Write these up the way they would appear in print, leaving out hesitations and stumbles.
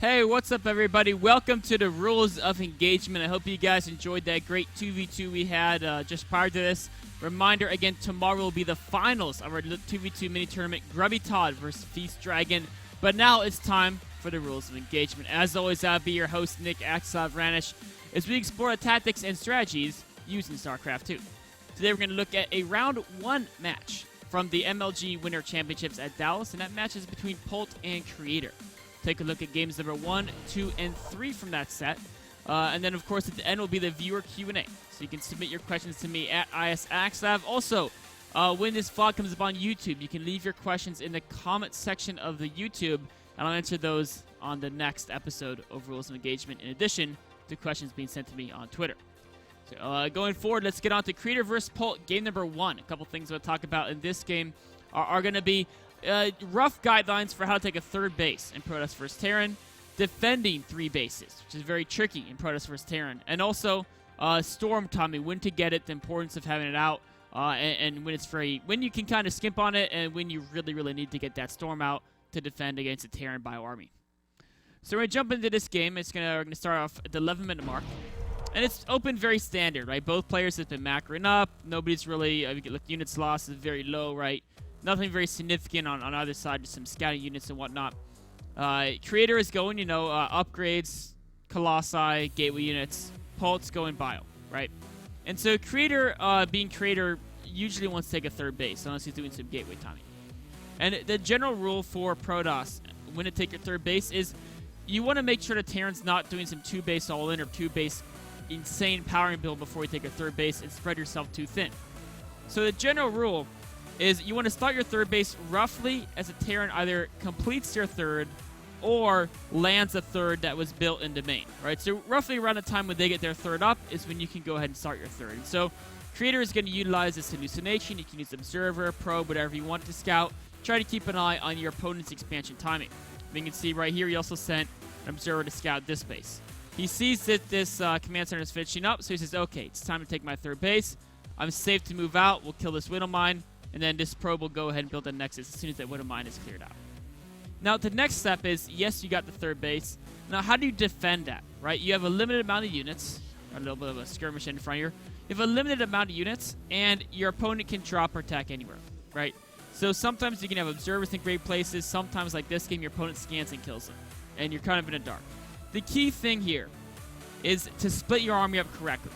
Hey, what's up, everybody? Welcome to the Rules of Engagement. I hope you guys enjoyed that great 2v2 we had just prior to this. Reminder, again, tomorrow will be the finals of our 2v2 mini-tournament, Grubby Todd versus Feast Dragon. But now it's time for the Rules of Engagement. As always, I'll be your host, Nick axslav Ranish, as we explore the tactics and strategies used in Starcraft 2. Today we're going to look at a round 1 match from the MLG Winter Championships at Dallas, and that match is between Polt and Creator. Take a look at games number 1, 2, and 3 from that set. And then, of course, at the end will be the viewer Q&A. So you can submit your questions to me at axslav. Also, when this vlog comes up on YouTube, you can leave your questions in the comment section of the YouTube, and I'll answer those on the next episode of Rules of Engagement, in addition to questions being sent to me on Twitter. So going forward, let's get on to Creator vs. Polt, game number 1. A couple things we'll talk about in this game are going to be rough guidelines for how to take a third base in Protoss vs. Terran, defending 3 bases, which is very tricky in Protoss vs. Terran, and also storm timing, when to get it, the importance of having it out, and when it's when you can kind of skimp on it, and when you really need to get that storm out to defend against a Terran bioarmy. So we're going to jump into this game. We're going to start off at the 11-minute mark. And it's open very standard, right? Both players have been macroing up. Nobody's really, look, units lost is very low, right? Nothing very significant on either side, just some scouting units and whatnot. Creator is going, upgrades, Colossi, gateway units. Polt's going bio, right? And so Creator, being Creator, usually wants to take a third base, unless he's doing some gateway timing. And the general rule for Protoss, when to take your third base, is you want to make sure the Terran's not doing some 2-base all-in or 2-base insane powering build before you take your third base and spread yourself too thin. So the general rule is you want to start your third base roughly as a Terran either completes their third or lands a third that was built in domain, right? So roughly around the time when they get their third up is when you can go ahead and start your third. And so Creator is going to utilize this hallucination. You can use Observer, Probe, whatever you want to scout. Try to keep an eye on your opponent's expansion timing. You can see right here he also sent an Observer to scout this base. He sees that this command center is finishing up, so he says, okay, it's time to take my third base. I'm safe to move out. We'll kill this Widow Mine, and then this probe will go ahead and build a Nexus as soon as that Widow Mine is cleared out. Now, the next step is, yes, you got the third base. Now, how do you defend that, right? You have a limited amount of units. A little bit of a skirmish in front here. You have a limited amount of units, and your opponent can drop or attack anywhere, right? So sometimes you can have observers in great places. Sometimes, like this game, your opponent scans and kills them, and you're kind of in the dark. The key thing here is to split your army up correctly.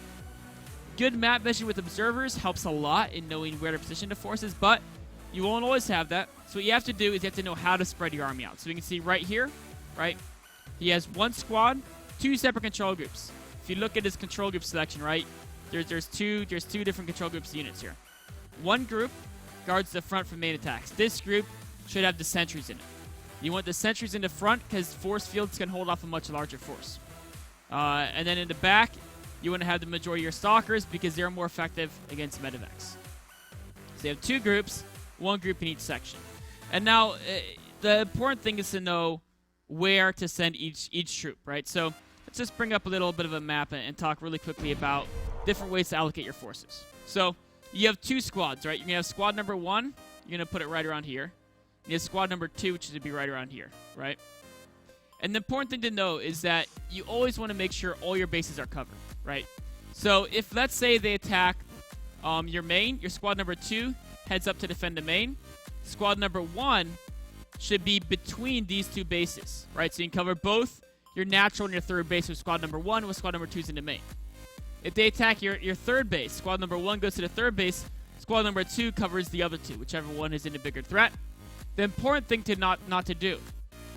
Good map vision with observers helps a lot in knowing where to position the forces, but you won't always have that. So what you have to do is you have to know how to spread your army out. So you can see right here, right? He has 1 squad, 2 separate control groups. If you look at his control group selection, right, there's two different control groups units here. One group guards the front for main attacks. This group should have the sentries in it. You want the sentries in the front because force fields can hold off a much larger force. And then in the back, you want to have the majority of your stalkers because they're more effective against medevacs. So you have 2 groups, 1 group in each section. And now, the important thing is to know where to send each troop, right? So let's just bring up a little bit of a map and talk really quickly about different ways to allocate your forces. So you have 2 squads, right? You're going to have squad number 1. You're going to put it right around here. You have squad number 2, which is going to be right around here, right? And the important thing to know is that you always want to make sure all your bases are covered, right? So if, let's say, they attack your main, your squad number 2 heads up to defend the main. Squad number 1 should be between these 2 bases, right? So you can cover both your natural and your third base with squad number 1 with squad number 2's in the main. If they attack your third base, squad number 1 goes to the third base, squad number 2 covers the other 2, whichever one is in a bigger threat. The important thing to not to do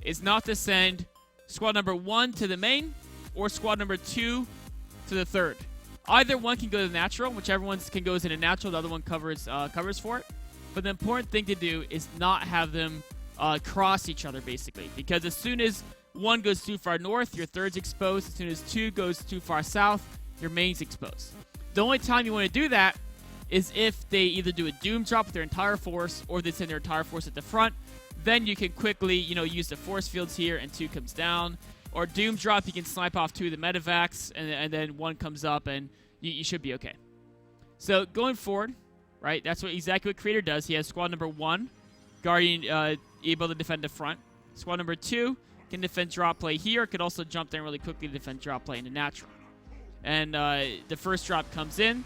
is not to send squad number 1 to the main or squad number 2 to the third. Either one can go to the natural, whichever one can go to the natural, the other one covers for it. But the important thing to do is not have them cross each other, basically. Because as soon as 1 goes too far north, your third's exposed. As soon as 2 goes too far south, your main's exposed. The only time you want to do that is if they either do a doom drop with their entire force or they send their entire force at the front. Then you can quickly, use the force fields here and 2 comes down. Or doom drop, you can snipe off 2 of the medevacs and then 1 comes up and you should be okay. So going forward, right, that's exactly what Creator does. He has squad number 1 guarding, able to defend the front. Squad number 2 can defend drop play here, could also jump there really quickly to defend drop play into natural. And the first drop comes in.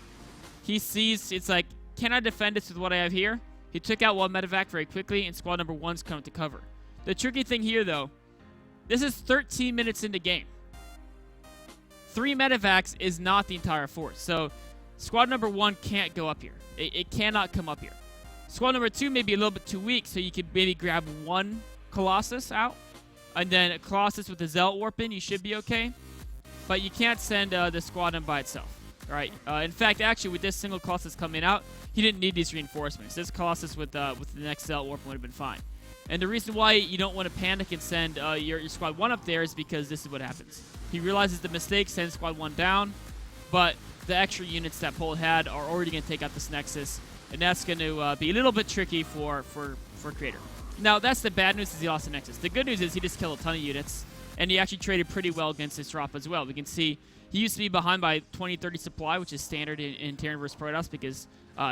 He sees, it's like, can I defend this with what I have here? He took out one medevac very quickly, and squad number 1's coming to cover. The tricky thing here, though, this is 13 minutes into game. 3 medevacs is not the entire force. So squad number 1 can't go up here. It cannot come up here. Squad number 2 may be a little bit too weak, so you could maybe grab 1 Colossus out. And then a Colossus with a Zealot Warp in, you should be okay. But you can't send the squad in by itself. All right. In fact, actually, with this single Colossus coming out, he didn't need these reinforcements. This Colossus with the next Zealot Warp would have been fine. And the reason why you don't want to panic and send your squad 1 up there is because this is what happens. He realizes the mistake, sends squad 1 down, but the extra units that Polt had are already going to take out this Nexus, and that's going to be a little bit tricky for Creator. Now, that's the bad news, is he lost the Nexus. The good news is he just killed a ton of units, and he actually traded pretty well against this drop as well. We can see he used to be behind by 20-30 supply, which is standard in Terran versus Protoss, because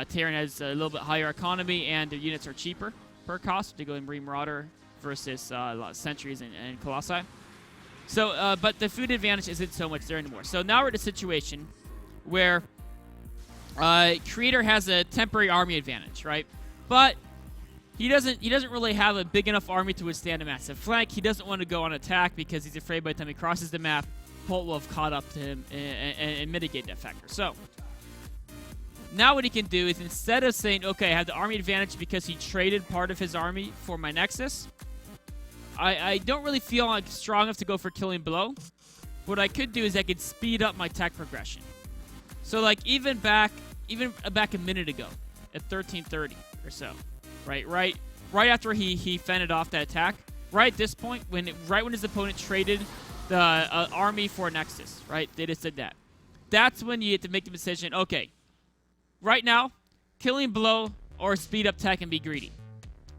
Terran has a little bit higher economy, and their units are cheaper per cost, particularly Marine Marauder versus Sentries and Colossi. So, but the food advantage isn't so much there anymore. So now we're in a situation where Creator has a temporary army advantage, right? But he doesn't really have a big enough army to withstand a massive flank. He doesn't want to go on attack because he's afraid by the time he crosses the map, Polt will have caught up to him and mitigate that factor. So now what he can do is, instead of saying, okay, I have the army advantage because he traded part of his army for my Nexus, I don't really feel like strong enough to go for killing blow. What I could do is I could speed up my tech progression. So like even back a minute ago at 13:30 or so, right after he fended off that attack, right at this point, when his opponent traded the army for a Nexus, right? They just did that. That's when you have to make the decision, okay, right now, killing blow or speed up tech and be greedy.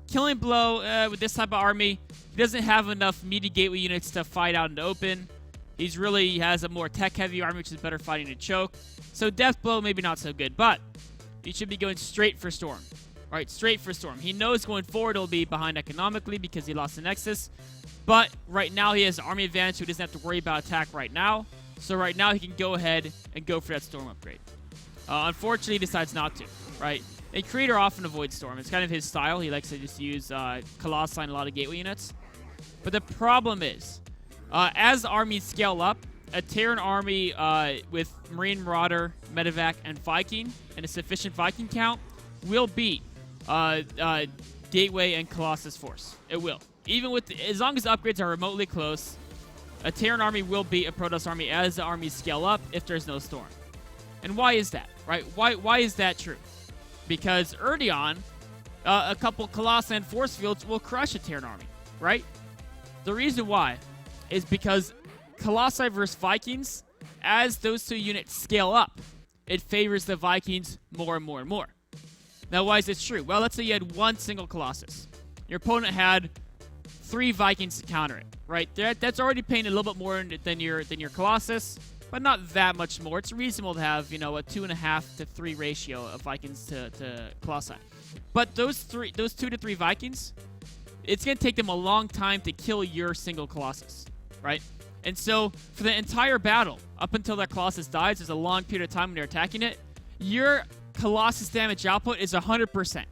Killing blow with this type of army, he doesn't have enough meaty gateway units to fight out in the open. He has a more tech-heavy army, which is better fighting to choke. So death blow, maybe not so good, but he should be going straight for Storm. All right, straight for Storm. He knows going forward he'll be behind economically because he lost the Nexus, but right now he has an army advantage, so he doesn't have to worry about attack right now. So right now he can go ahead and go for that Storm upgrade. Unfortunately, he decides not to, right? A Creator often avoids Storm. It's kind of his style. He likes to just use Colossi and a lot of gateway units. But the problem is, as the armies scale up, a Terran army with Marine Marauder, Medevac, and Viking, and a sufficient Viking count, will beat Gateway and Colossus Force. It will. Even with as long as the upgrades are remotely close, a Terran army will beat a Protoss army as the armies scale up if there's no Storm. And why is that, right? Why is that true? Because early on, a couple Colossi and Force Fields will crush a Terran army, right? The reason why is because Colossi versus Vikings, as those two units scale up, it favors the Vikings more and more and more. Now, why is this true? Well, let's say you had one single Colossus. Your opponent had 3 Vikings to counter it, right? That's already paying a little bit more than your Colossus, but not that much more. It's reasonable to have, a 2.5 to 3 ratio of Vikings to Colossi. But those 2 to 3 Vikings, it's going to take them a long time to kill your single Colossus, right? And so for the entire battle, up until that Colossus dies, there's a long period of time when you're attacking it, your Colossus damage output is 100%,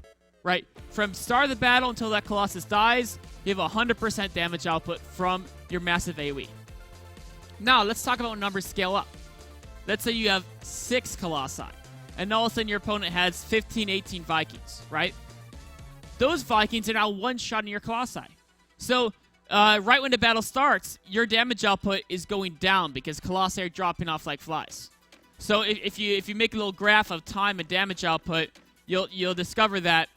right? From start of the battle until that Colossus dies, you have 100% damage output from your massive AoE. Now, let's talk about when numbers scale up. Let's say you have 6 Colossi, and all of a sudden your opponent has 15, 18 Vikings, right? Those Vikings are now one-shotting your Colossi. So, right when the battle starts, your damage output is going down because Colossi are dropping off like flies. So if you make a little graph of time and damage output, you'll discover that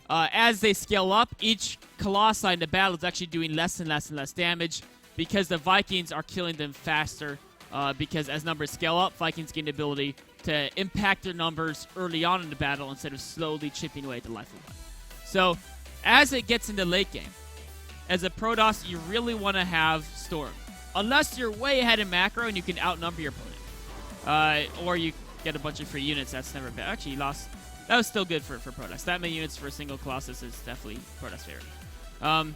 as they scale up, each Colossi in the battle is actually doing less and less and less damage because the Vikings are killing them faster. Because as numbers scale up, Vikings gain the ability to impact their numbers early on in the battle instead of slowly chipping away at the life of one. So as it gets into late game, as a Protoss, you really want to have Storm. Unless you're way ahead in macro and you can outnumber your opponent. Or you get a bunch of free units. That's never bad. Actually, that was still good for Protoss. That many units for a single Colossus is definitely Protoss favorite.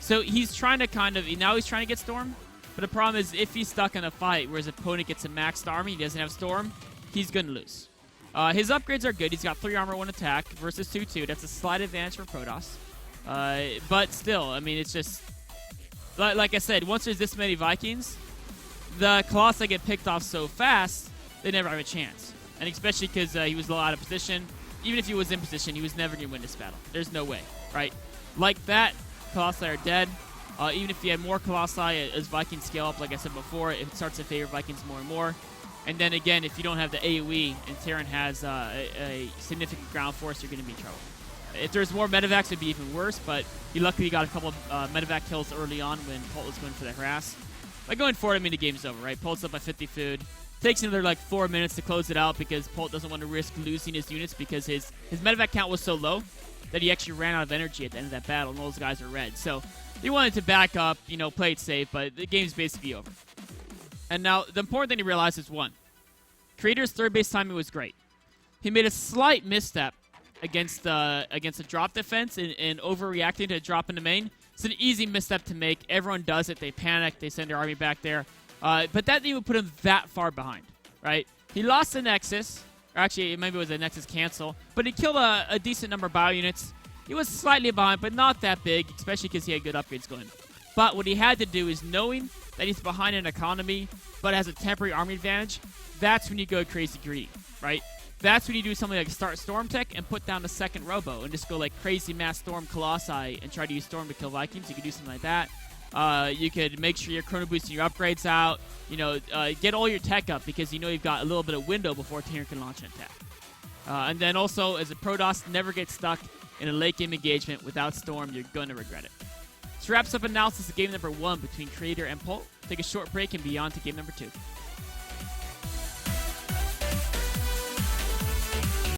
So he's trying to now he's trying to get Storm, but the problem is if he's stuck in a fight where his opponent gets a maxed army, he doesn't have Storm, he's going to lose. His upgrades are good. He's got 3 armor, 1 attack versus 2/2. That's a slight advantage for Protoss. But still, I mean, it's just, like I said, once there's this many Vikings, the Colossi get picked off so fast, they never have a chance. And especially because he was a little out of position. Even if he was in position, he was never going to win this battle. There's no way, right? Like that, Colossi are dead. Even if you have more Colossi as Vikings scale up, like I said before, it starts to favor Vikings more and more. And then again, if you don't have the AoE and Terran has a significant ground force, you're going to be in trouble. If there's more medevacs, it'd be even worse, but he luckily got a couple of medevac kills early on when Polt was going for the harass. But going forward, I mean, the game's over, right? Polt's up by 50 food. Takes another like 4 minutes to close it out because Polt doesn't want to risk losing his units because his medevac count was so low that he actually ran out of energy at the end of that battle, and all those guys are red. So he wanted to back up, play it safe, but the game's basically over. And now, the important thing to realize is one. Creator's third base timing was great. He made a slight misstep against the drop defense and overreacting to a drop in the main. It's an easy misstep to make. Everyone does it. They panic. They send their army back there. But that didn't even put him that far behind, right? He lost the Nexus. Or actually, maybe it was a Nexus cancel. But he killed a decent number of bio units. He was slightly behind, but not that big, especially because he had good upgrades going. But what he had to do is knowing that he's behind an economy, but has a temporary army advantage, that's when you go crazy greedy, right? That's when you do something like start Storm Tech and put down the second Robo and just go like crazy mass Storm Colossi and try to use Storm to kill Vikings. You could do something like that. You could make sure you're chrono boosting your upgrades out. Get all your tech up because you've got a little bit of window before Terran can launch an attack. And then also, as a Protoss, never get stuck in a late game engagement without Storm. You're going to regret it. This wraps up analysis of game number 1 between Creator and Polt. Take a short break and be on to game number 2.